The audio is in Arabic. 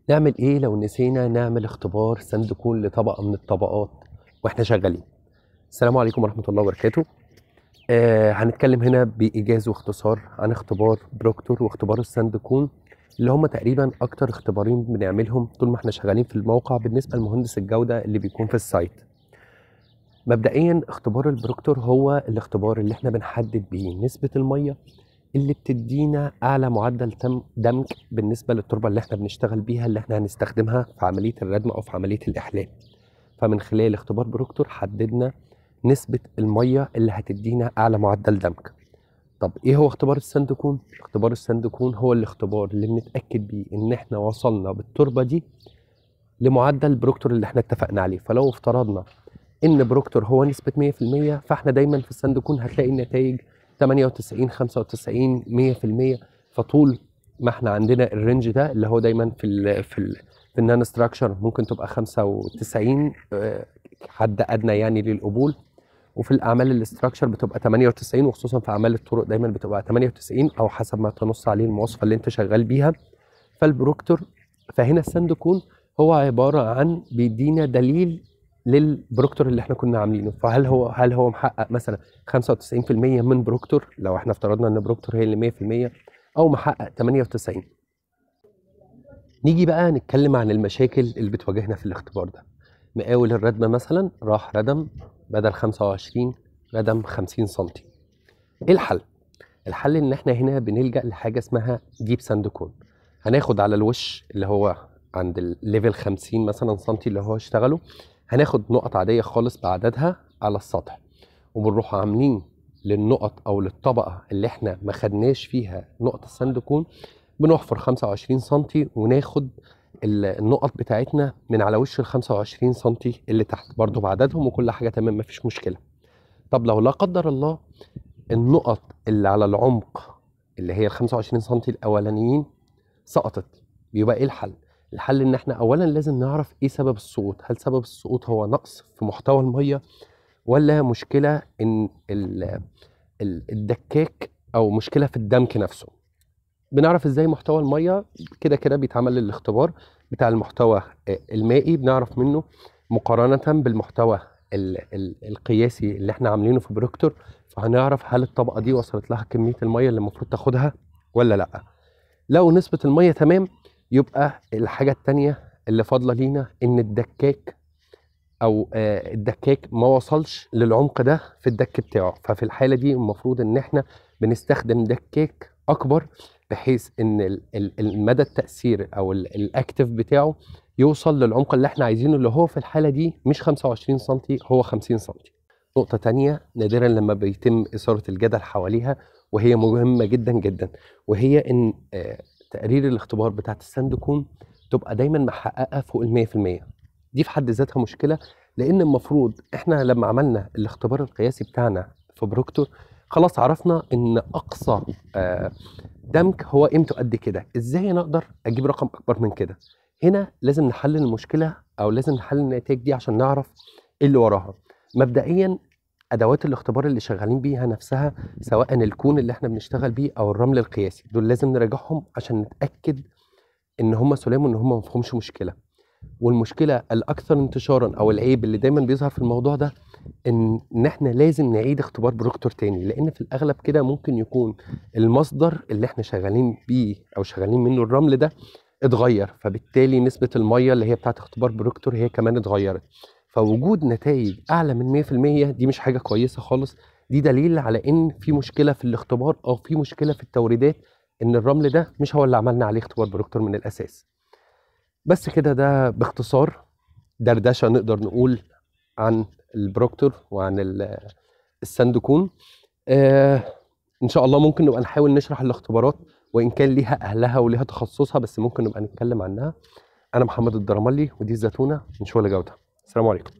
نعمل ايه لو نسينا نعمل اختبار سندكون لطبقة من الطبقات واحنا شغالين؟ السلام عليكم ورحمة الله وبركاته. هنتكلم هنا بإيجاز واختصار عن اختبار بروكتور واختبار السندكون، اللي هم تقريبا اكتر اختبارين بنعملهم طول ما احنا شغالين في الموقع بالنسبة لمهندس الجودة اللي بيكون في السايت. مبدئيا اختبار البروكتور هو الاختبار اللي احنا بنحدد بيه نسبة المية اللي بتدينا اعلى معدل دمج بالنسبه للتربه اللي احنا بنشتغل بيها، اللي احنا هنستخدمها في عمليه الردم او في عمليه الاحلام. فمن خلال اختبار بروكتور حددنا نسبه الميه اللي هتدينا اعلى معدل دمج. طب ايه هو اختبار السندكون؟ اختبار السندكون هو الاختبار اللي بنتاكد بيه ان احنا وصلنا بالتربه دي لمعدل بروكتور اللي احنا اتفقنا عليه. فلو افترضنا ان بروكتور هو نسبه 100%، فاحنا دايما في السندكون هتلاقي النتائج 98 95 100%. فطول ما احنا عندنا الرينج ده اللي هو دايما في النانو ستراكشر ممكن تبقى 95 حد ادنى يعني للقبول، وفي الاعمال الاستراكشر بتبقى 98، وخصوصا في اعمال الطرق دايما بتبقى 98 او حسب ما تنص عليه المواصفه اللي انت شغال بيها. فالبروكتور، فهنا السندكون هو عباره عن بيدينا دليل للبروكتور اللي احنا كنا عاملينه. فهل هو محقق مثلا 95% من بروكتور لو احنا افترضنا ان بروكتور هي اللي 100%، او محقق 98؟ نيجي بقى نتكلم عن المشاكل اللي بتواجهنا في الاختبار ده. مقاول الردم مثلا راح ردم بدل 25 ردم 50 سنتي. ايه الحل؟ الحل ان احنا هنا بنلجأ لحاجه اسمها ديب ساندكون. هناخد على الوش اللي هو عند الليفل 50 مثلا سنتي اللي هو اشتغله، هناخد نقط عاديه خالص بعددها على السطح، وبنروح عاملين للنقط او للطبقه اللي احنا ما خدناش فيها نقط الساندكون، بنحفر 25 سنتي وناخد النقط بتاعتنا من على وش ال 25 سنتي اللي تحت برضو بعددهم، وكل حاجه تمام مفيش مشكله. طب لو لا قدر الله النقط اللي على العمق اللي هي ال 25 سنتي الاولانيين سقطت، بيبقى ايه الحل؟ الحل ان احنا اولا لازم نعرف ايه سبب السقوط. هل سبب السقوط هو نقص في محتوى الميه، ولا مشكله ان الدكاك، او مشكله في الدمك نفسه؟ بنعرف ازاي محتوى الميه؟ كده كده بيتعمل الاختبار بتاع المحتوى المائي، بنعرف منه مقارنه بالمحتوى القياسي اللي احنا عاملينه في بروكتور، فهنعرف هل الطبقه دي وصلت لها كميه الميه اللي المفروض تاخدها ولا لا. لو نسبه الميه تمام، يبقى الحاجه التانيه اللي فاضله لينا ان الدكاك، او الدكاك ما وصلش للعمق ده في الدك بتاعه. ففي الحاله دي المفروض ان احنا بنستخدم دكاك اكبر، بحيث ان المدى التاثير او الاكتف بتاعه يوصل للعمق اللي احنا عايزينه، اللي هو في الحاله دي مش 25 سنتي، هو 50 سنتي. نقطه تانية نادرا لما بيتم اثاره الجدل حواليها، وهي مهمه جدا جدا، وهي ان تقرير الاختبار بتاعت السندكون تبقى دايما محققه فوق ال 100%. دي في حد ذاتها مشكله، لان المفروض احنا لما عملنا الاختبار القياسي بتاعنا في بروكتور خلاص عرفنا ان اقصى دمك هو قيمته قد كده. ازاي انا اقدر اجيب رقم اكبر من كده؟ هنا لازم نحلل المشكله، او لازم نحلل النتائج دي عشان نعرف ايه اللي وراها. مبدئيا ادوات الاختبار اللي شغالين بيها نفسها، سواء الكون اللي احنا بنشتغل بيه او الرمل القياسي، دول لازم نراجعهم عشان نتاكد ان هم سلام وان هم ما فيهمش مشكله. والمشكله الاكثر انتشارا او العيب اللي دايما بيظهر في الموضوع ده ان احنا لازم نعيد اختبار بروكتور تاني، لان في الاغلب كده ممكن يكون المصدر اللي احنا شغالين بيه او شغالين منه الرمل ده اتغير، فبالتالي نسبه الميه اللي هي بتاعت اختبار بروكتور هي كمان اتغيرت. فوجود نتائج اعلى من 100% دي مش حاجه كويسه خالص. دي دليل على ان في مشكله في الاختبار او في مشكله في التوريدات، ان الرمل ده مش هو اللي عملنا عليه اختبار بروكتور من الاساس. بس كده ده باختصار دردشه نقدر نقول عن البروكتور وعن السندكون. آه ان شاء الله ممكن نبقى نحاول نشرح الاختبارات، وان كان ليها اهلها وليها تخصصها، بس ممكن نبقى نتكلم عنها. انا محمد الدرملي، ودي الزتونه من شغل جوده. السلام عليكم.